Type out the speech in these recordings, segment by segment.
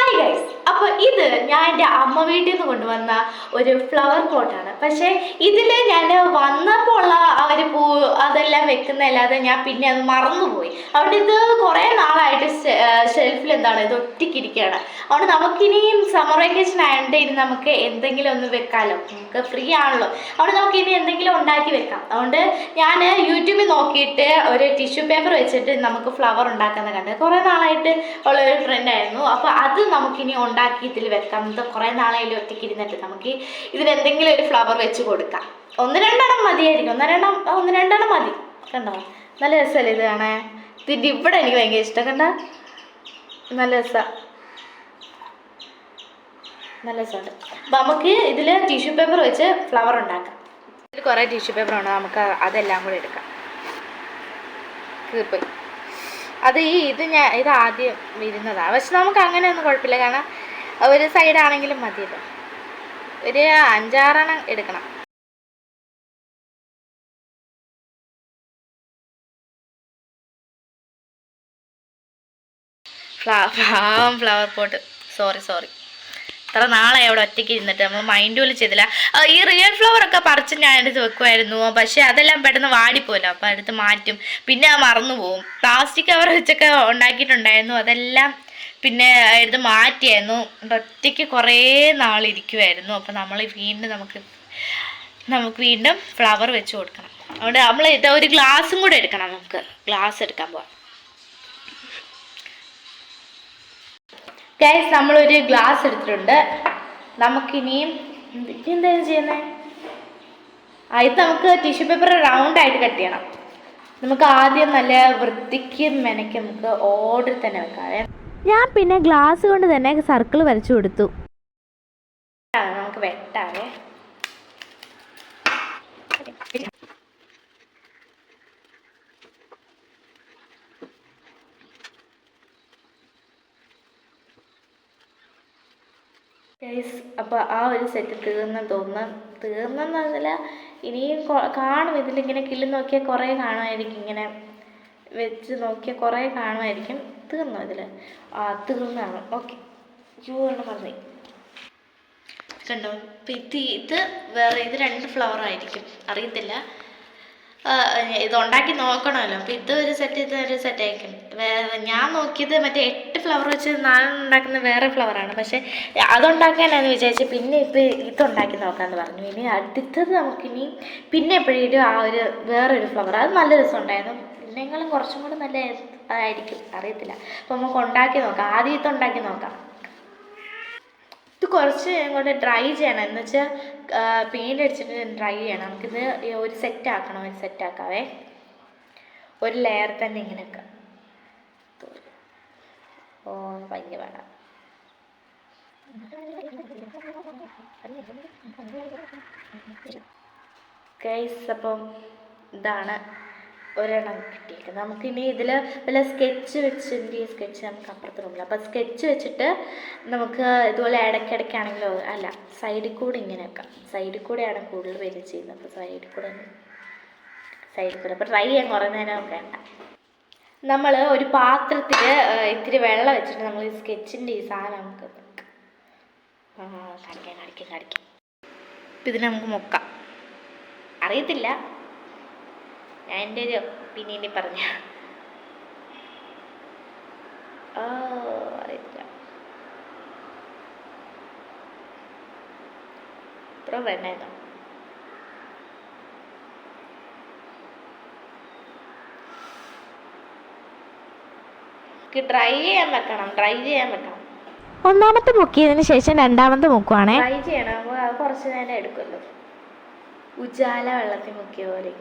Hi guys, അപ്പോൾ ഇത് ഞാൻ എൻ്റെ അമ്മ വീട്ടിൽ നിന്ന് കൊണ്ടുവന്ന ഒരു ഫ്ലവർ പോട്ടാണ്. പക്ഷേ ഇതിൽ ഞാൻ വന്നപ്പോൾ ഉള്ള ആ ഒരു പൂ അതെല്ലാം വെക്കുന്നതല്ലാതെ ഞാൻ പിന്നെ അത് മറന്നുപോയി. അതുകൊണ്ട് ഇത് കുറേ നാളായിട്ട് ഷെൽഫിൽ ഇത് ഒറ്റയ്ക്കിരിക്കുകയാണ്. അതുകൊണ്ട് നമുക്കിനിയും സമ്മർ വെക്കേഷൻ ആയതുകൊണ്ട് ഇനി നമുക്ക് എന്തെങ്കിലും ഒന്ന് വെക്കാമല്ലോ, നമുക്ക് ഫ്രീ ആണല്ലോ. അതുകൊണ്ട് നമുക്ക് ഇനി എന്തെങ്കിലും ഉണ്ടാക്കി വെക്കാം. അതുകൊണ്ട് ഞാൻ യൂട്യൂബിൽ നോക്കിയിട്ട് ഒരു ടിഷ്യൂ പേപ്പർ വെച്ചിട്ട് നമുക്ക് ഫ്ലവർ ഉണ്ടാക്കുന്നത് കണ്ടത് കുറേ നാളായിട്ട് ഉള്ളൊരു ട്രെൻഡായിരുന്നു. അപ്പോൾ അത് നമുക്കിനി ഉണ്ടാക്കി ഇതിൽ വെക്കാം. ഇത് കുറേ നാളായാലും ഒറ്റയ്ക്ക് ഇരുന്നിട്ട് നമുക്ക് ഇതിലെന്തെങ്കിലും ഒരു ഫ്ലവർ വെച്ച് കൊടുക്കാം. ഒന്ന് രണ്ടെണ്ണം മതിയായിരിക്കും, ഒന്ന് രണ്ടെണ്ണം മതി. കണ്ടോ, നല്ല രസമല്ലേ ഇത് കാണാൻ? ഇതിൻ്റെ ഇവിടെ എനിക്ക് ഭയങ്കര ഇഷ്ടം. കണ്ട, നല്ല രസമാണ്, നല്ല രസമുണ്ട്. അപ്പം നമുക്ക് ഇതിൽ ടിഷ്യൂ പേപ്പർ വെച്ച് ഫ്ലവർ ഉണ്ടാക്കാം. ഇതിൽ കുറേ ടിഷ്യൂ പേപ്പർ ഉണ്ട്, നമുക്ക് അതെല്ലാം കൂടെ എടുക്കാം. കീറിപ്പോയി അത് ഇത് ആദ്യം വരുന്നതാണ്. പക്ഷെ നമുക്ക് അങ്ങനെയൊന്നും കുഴപ്പമില്ല, കാരണം ഒരു സൈഡാണെങ്കിലും മതിയല്ലോ. ഒരു 5-6 എടുക്കണം. ഫ്ലവർ പോട്ട് സോറി ഇത്ര നാളെ അവിടെ ഒറ്റയ്ക്ക് ഇരുന്നിട്ട് നമ്മൾ മൈൻഡ് പോലും ചെയ്തില്ല. ഈ റിയൽ ഫ്ലവർ ഒക്കെ പറിച്ച് ഞാൻ എടുത്ത് വെക്കുമായിരുന്നു, പക്ഷേ അതെല്ലാം പെട്ടെന്ന് വാടിപ്പോയില്ല. അപ്പോൾ എടുത്ത് മാറ്റും, പിന്നെ അത് മറന്നു പോവും. പ്ലാസ്റ്റിക് കവർ വെച്ചൊക്കെ ഉണ്ടാക്കിയിട്ടുണ്ടായിരുന്നു, അതെല്ലാം പിന്നെ എടുത്ത് മാറ്റിയായിരുന്നു. ഒറ്റയ്ക്ക് കുറേ നാളിരിക്കുമായിരുന്നു. അപ്പോൾ നമ്മൾ നമുക്ക് വീണ്ടും ഫ്ലവർ വെച്ച് കൊടുക്കണം. അതുകൊണ്ട് നമ്മൾ ഇത് ഒരു ഗ്ലാസും കൂടെ എടുക്കണം. നമുക്ക് ഗ്ലാസ് എടുക്കാൻ പോവാം. ഗൈസ്, നമ്മളൊരു ഗ്ലാസ് എടുത്തിട്ടുണ്ട്. നമുക്കിനിയും എന്തായാലും ചെയ്യുന്നത്, ഇത് നമുക്ക് ടിഷ്യൂ പേപ്പർ റൗണ്ടായിട്ട് കട്ട് ചെയ്യണം. നമുക്ക് ആദ്യം നല്ല വൃത്തിക്ക് മെനയ്ക്ക് നമുക്ക് ഓർഡർ തന്നെ വെക്കാവേ. ഞാൻ പിന്നെ ഗ്ലാസ് കൊണ്ട് തന്നെ സർക്കിൾ വരച്ചു കൊടുത്തു. നമുക്ക് വെട്ടാവേ. ഗൈസ്, അപ്പോൾ ആ ഒരു സെറ്റ് തീർന്നെന്നല്ല, ഇനിയും കാണും. ഇതിലിങ്ങനെ കിള്ളി നോക്കിയാൽ കുറേ കാണുമായിരിക്കും, ഇങ്ങനെ വെച്ച് നോക്കിയാൽ കുറേ കാണുമായിരിക്കും. തീർന്നോ ഇതിൽ? തീർന്നാണ്. ഓക്കെ, കൊണ്ട് പറഞ്ഞു കണ്ടോ. ഇത് വേറെ, ഇത് 2 ഫ്ലവർ ആയിരിക്കും, അറിയത്തില്ല. ഇത് ഉണ്ടാക്കി നോക്കണമല്ലോ. അപ്പോൾ ഇതൊരു സെറ്റ്, ഇതൊരു സെറ്റ് ആയിരിക്കും. ഞാൻ നോക്കിയത് മറ്റേ 8 ഫ്ലവർ വെച്ച് 4 ഉണ്ടാക്കുന്ന വേറെ ഫ്ലവറാണ്. പക്ഷേ അതുണ്ടാക്കാനാന്ന് വിചാരിച്ച് പിന്നെ ഇതുണ്ടാക്കി നോക്കാമെന്ന് പറഞ്ഞു. ഇനി അടുത്തത് നമുക്കിനി പിന്നെ എപ്പോഴും ആ ഒരു വേറൊരു ഫ്ലവർ, അത് നല്ല രസമുണ്ടായിരുന്നു. ഇതിനേക്കാളും കുറച്ചും കൂടെ നല്ല ആയിരിക്കും, അറിയത്തില്ല. അപ്പോൾ നമുക്ക് ഉണ്ടാക്കി നോക്കാം. ആദ്യം ഇതുണ്ടാക്കി നോക്കാം. ഇത് കുറച്ച് ഇങ്ങോട്ട് ഡ്രൈ ചെയ്യണം, എന്ന് വെച്ചാൽ പെയിൻ്റ് അടിച്ചിട്ട് ഡ്രൈ ചെയ്യണം. നമുക്കിത് ഒരു സെറ്റാക്കാവേ. ഒരു ലെയർ തന്നെ ഇങ്ങനെ വെക്കാം. ഭയങ്കര വേണം. ഗൈസ്, അപ്പം ഇതാണ് ഒരെണ്ണം കിട്ടിയേക്കുന്നത്. നമുക്കിനി ഇതിൽ വല്ല സ്കെച്ച് നമുക്ക് അപ്പുറത്ത് റൂമില്ല. അപ്പം സ്കെച്ച് വെച്ചിട്ട് നമുക്ക് ഇതുപോലെ ഇടയ്ക്കിടയ്ക്കാണെങ്കിലോ അല്ല, സൈഡിൽ കൂടെ ഇങ്ങനെ വെക്കാം. സൈഡിൽ കൂടെയാണ് കൂടുതൽ പേര് ചെയ്യുന്നത്. അപ്പോൾ സൈഡിൽ കൂടെ അപ്പോൾ ട്രൈ ചെയ്യാൻ കുറേ നേരം വേണ്ട. നമ്മൾ ഒരു പാത്രത്തിൽ ഇത്തിരി വെള്ളം വെച്ചിട്ട് നമ്മൾ ഈ സ്കെച്ചിൻ്റെ ഈ സാധനം നമുക്ക് കാണിക്കാം. ഇപ്പം ഇതിനെ നമുക്ക് മുക്കാം. അറിയത്തില്ല, ഞാൻ എൻ്റെ ഒരു ഒപ്പീനിയനിൽ പറഞ്ഞ അറിയത്തില്ല. ഇത്ര വേണ്ടായിരുന്നു. ഡ്രൈ ചെയ്യാൻ വെക്കണം. ഒന്നാമത്തെ മുക്കിയതിന് ശേഷം രണ്ടാമത്തെ മുക്കുവാണേ. ഡ്രൈ ചെയ്യണം, അത് കുറച്ച് നേരം എടുക്കുമല്ലോ. ഉജാല വെള്ളത്തിൽ മുക്കിയ പോലെ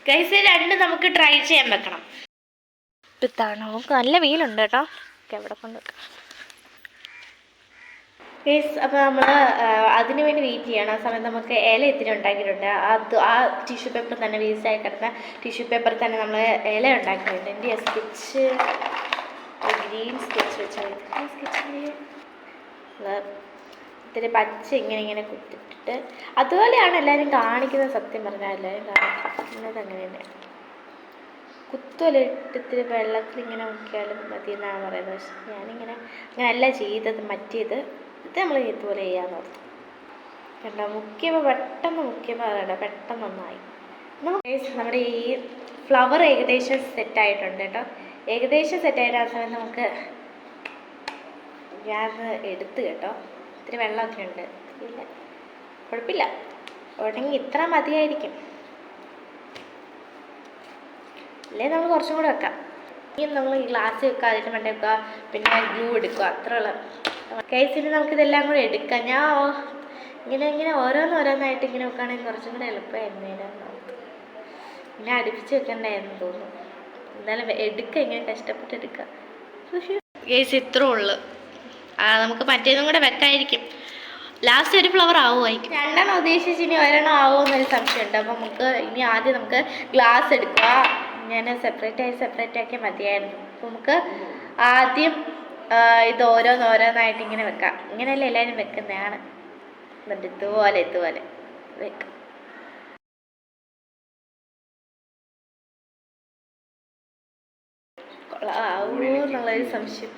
ഗൈസ്, 2 നമുക്ക് ട്രൈ ചെയ്യാൻ വെക്കണം. ഇതാണ്, നമുക്ക് നല്ല വെയിലുണ്ട് കേട്ടോ. എവിടെ കൊണ്ട് വെക്കാം ഗൈസ്. അപ്പോൾ നമ്മൾ അതിന് വേണ്ടി വെയിറ്റ് ചെയ്യണം. ആ സമയത്ത് നമുക്ക് ഇല ഇത്തിരി ഉണ്ടാക്കിയിട്ടുണ്ട്. ആ ടിഷ്യൂ പേപ്പർ തന്നെ, വേസ്റ്റായി കിടന്ന ടിഷ്യൂ പേപ്പർ തന്നെ നമ്മൾ ഇല ഉണ്ടാക്കിയിട്ടുണ്ട്. എൻ്റെ സ്കെച്ച് ഗ്രീൻ സ്കെച്ച് വെച്ചാൽ ഇത്തിരി പച്ച ഇങ്ങനെ കുത്തിട്ടിട്ട് അതുപോലെയാണ് എല്ലാവരും കാണിക്കുന്നത്. സത്യം പറഞ്ഞാൽ എല്ലാവരും കാണിക്കുന്നത് അങ്ങനെ തന്നെ. കുത്തുവലിട്ട് ഇത്തിരി വെള്ളത്തിൽ ഇങ്ങനെ മുക്കിയാലും മതി എന്നാണ് പറയുന്നത്. പക്ഷെ ഞാനിങ്ങനെ അങ്ങനെയല്ല ചെയ്തത്, മറ്റേത് ഇത് നമ്മൾ ഇതുപോലെ ചെയ്യാന്ന് ഓർത്തു. കണ്ടോ, മുക്കിയപ്പോൾ പെട്ടെന്ന് നന്നായി. നമ്മുടെ ഈ ഫ്ലവർ ഏകദേശം സെറ്റായിട്ടുണ്ട് കേട്ടോ. ഏകദേശം സെറ്റായിട്ട് ആ സമയം നമുക്ക് ഞാൻ എടുത്ത് കേട്ടോ. ഇത്തിരി വെള്ളമൊക്കെ ഉണ്ട്, ഇല്ല കുഴപ്പമില്ല, ഉടങ്ങി ഇത്ര മതിയായിരിക്കും. അല്ലേ നമ്മൾ കുറച്ചും കൂടെ വെക്കാം. ഇനി നമ്മൾ ഈ ഗ്ലാസ് വെക്കുക, അതിൻ്റെ മണ്ട വെക്കുക, പിന്നെ ഗ്ലൂ എടുക്കുക, അത്രയുള്ള കേസിന് നമുക്കിതെല്ലാം കൂടെ എടുക്കാം. ഞാൻ ഇങ്ങനെ ഓരോന്നായിട്ട് ഇങ്ങനെ വെക്കുകയാണെങ്കിൽ കുറച്ചും കൂടെ എളുപ്പമായിരുന്നു. ഇങ്ങനെ അടുപ്പിച്ച് വെക്കണ്ടായിരുന്നു തോന്നുന്നു. എന്തായാലും എടുക്കുക, ഇങ്ങനെ കഷ്ടപ്പെട്ട് എടുക്കുക. കേസ് ഇത്രേ ഉള്ളു. നമുക്ക് മറ്റേതും കൂടെ വെക്കായിരിക്കും. ലാസ്റ്റ് ഒരു ഫ്ലവർ ആവുമായിരിക്കും. രണ്ടെണ്ണം ഉദ്ദേശിച്ച് ഇനി ഒരെണ്ണം ആവുമോ എന്നൊരു സംശയമുണ്ട്. അപ്പോൾ ഇനി ആദ്യം നമുക്ക് ഗ്ലാസ് എടുക്കുക. ഞാൻ സെപ്പറേറ്റ് ആക്കിയാൽ മതിയായിരുന്നു. അപ്പോൾ നമുക്ക് ആദ്യം ഇത് ഓരോന്നായിട്ട് ഇങ്ങനെ വെക്കാം. ഇങ്ങനെയല്ലേ എല്ലാവരും വെക്കുന്നതാണ്. എന്നിട്ട് ഇതുപോലെ വെക്കാം. എന്നുള്ളൊരു സംശയം.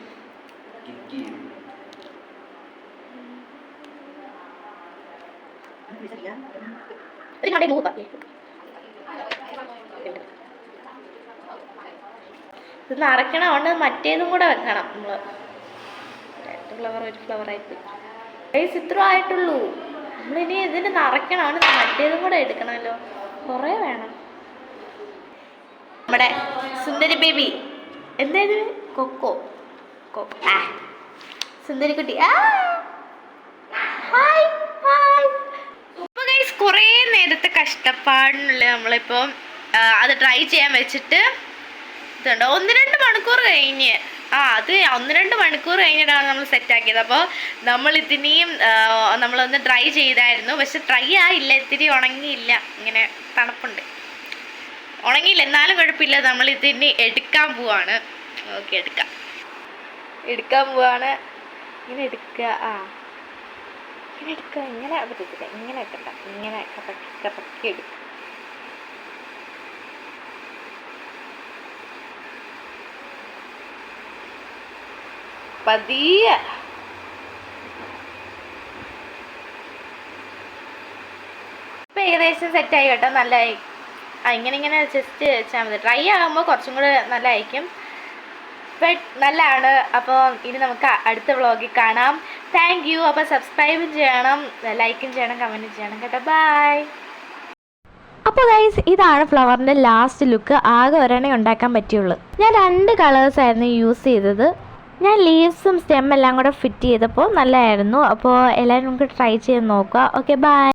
ഇത് നിറയ്ക്കണം, അതുകൊണ്ട് മറ്റേതും കൂടെ വെക്കണം. നമ്മൾ 2 ഫ്ലവർ 1 ഫ്ലവറായിട്ട് ഇത്ര ആയിട്ടുള്ളൂ. നമ്മളിനി ഇതിന് നിറയ്ക്കണം, അതുകൊണ്ട് മറ്റേതും കൂടെ എടുക്കണമല്ലോ, കുറേ വേണം. നമ്മുടെ സുന്ദരി ബേബി എന്തായത് കൊക്കോ സുന്ദരിക്കുട്ടി. കുറേ നേരത്തെ കഷ്ടപ്പാടിനുള്ള നമ്മളിപ്പോൾ അത് ട്രൈ ചെയ്യാൻ വെച്ചിട്ട് ഇതുണ്ട് 1-2 മണിക്കൂർ കഴിഞ്ഞ് അത് 1-2 മണിക്കൂർ കഴിഞ്ഞിട്ടാണ് നമ്മൾ സെറ്റാക്കിയത്. അപ്പോൾ നമ്മളിതിനെയും നമ്മളൊന്ന് ട്രൈ ചെയ്തായിരുന്നു. പക്ഷെ ട്രൈ ആയില്ല, ഇത്തിരി ഉണങ്ങിയില്ല, ഇങ്ങനെ തണുപ്പുണ്ട്, ഉണങ്ങിയില്ല. എന്നാലും കുഴപ്പമില്ല, നമ്മളിതിന് എടുക്കാൻ പോവാണ്. ഓക്കെ, എടുക്കാൻ പോവാണ്. ഇങ്ങനെ എടുക്കുക, ഇങ്ങനെ പറ്റത്തില്ല, ഇങ്ങനെ വെക്കണ്ട, ഇങ്ങനെ കറക്കി എടുക്കുക. പതിയെ ഇപ്പം ഏകദേശം സെറ്റായി കേട്ടോ, നല്ലതായി. ഇങ്ങനെ ജസ്റ്റ് വെച്ചാൽ മതി. ഡ്രൈ ആകുമ്പോൾ കുറച്ചും കൂടെ നല്ലതായിരിക്കും. ബട്ട് നല്ലതാണ്. അപ്പോൾ ഇനി നമുക്ക് അടുത്ത വ്ളോഗിൽ കാണാം. Thank you. അപ്പോൾ സബ്സ്ക്രൈബും ചെയ്യണം, ലൈക്കും ചെയ്യണം, കമൻറ്റും ചെയ്യണം കേട്ടോ. ബൈ. അപ്പോൾ ഗൈസ്, ഇതാണ് ഫ്ലവറിൻ്റെ ലാസ്റ്റ് ലുക്ക്. ആകെ ഒരെണ്ണേ ഉണ്ടാക്കാൻ പറ്റുള്ളൂ. ഞാൻ 2 കളേഴ്സായിരുന്നു യൂസ് ചെയ്തത്. ഞാൻ ലീവ്സും സ്റ്റെം എല്ലാം കൂടെ ഫിറ്റ് ചെയ്തപ്പോൾ നല്ലതായിരുന്നു. അപ്പോൾ എല്ലാവരും നമുക്ക് ട്രൈ ചെയ്ത് നോക്കുക. Okay, by.